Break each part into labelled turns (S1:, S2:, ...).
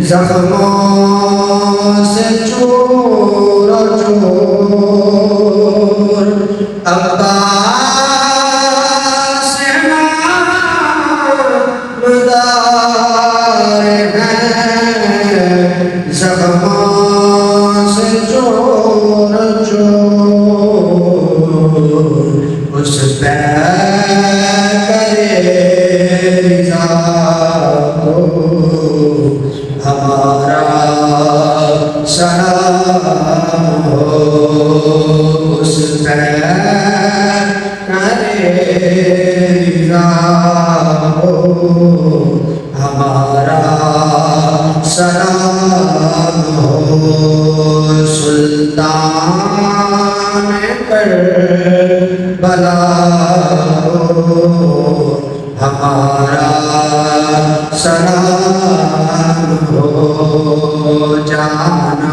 S1: زخموں سے چور چور عباس نامدار ہیں زخموں سے چور چور اس پہ ہمارا سلام ہو اس پہ کرے رضا ہو ہمارا سلام ہو سلطان کربلا ہو ہمارا سلام ہو جانا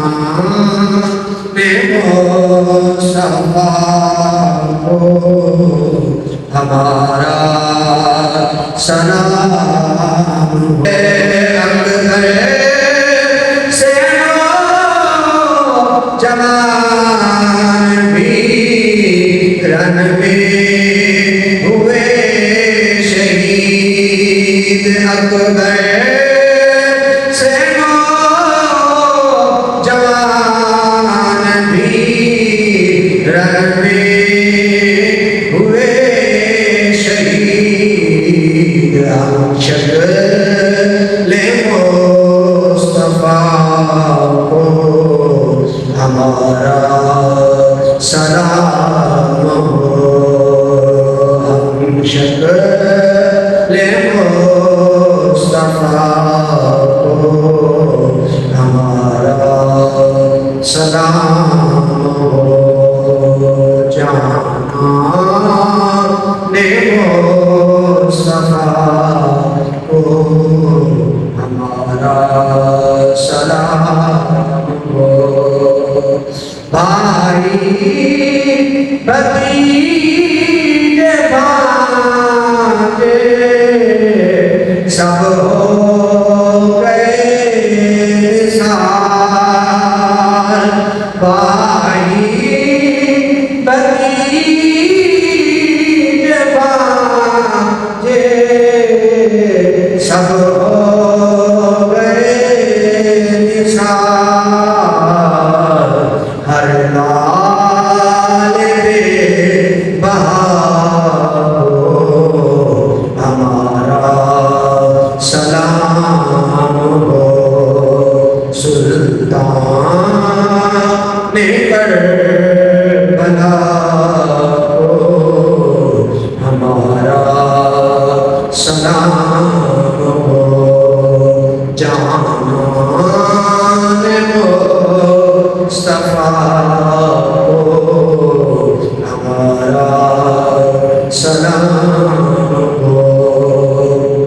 S1: بے مصطفیٰ ہو ہمارا سلام ہو اکبر سے جوان بھی رن میں ہوئے شہید اکبر سے جوان بھی رن میں ہوئے شہید ہم شکل مصطفیٰ کو ہمارا سلام ہو ہم شکل مصطفیٰ کو ہمارا سلام ہو جانا مصطفیٰ کو ہمارا سلام ہو بھائی بھتیجے بھانجے سب ہو گئے نثار بھائی بھتیجے بھانجے سب ہو گئے نثار ہر لال بے بہا ہو ہمارا سلام ہو سلطان کربلا ہو ہمارا سلام ہو جانا مصطفیٰ کو ہمارا سلام ہو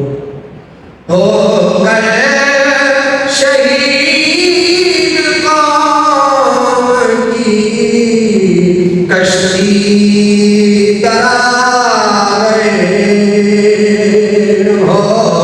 S1: ভয়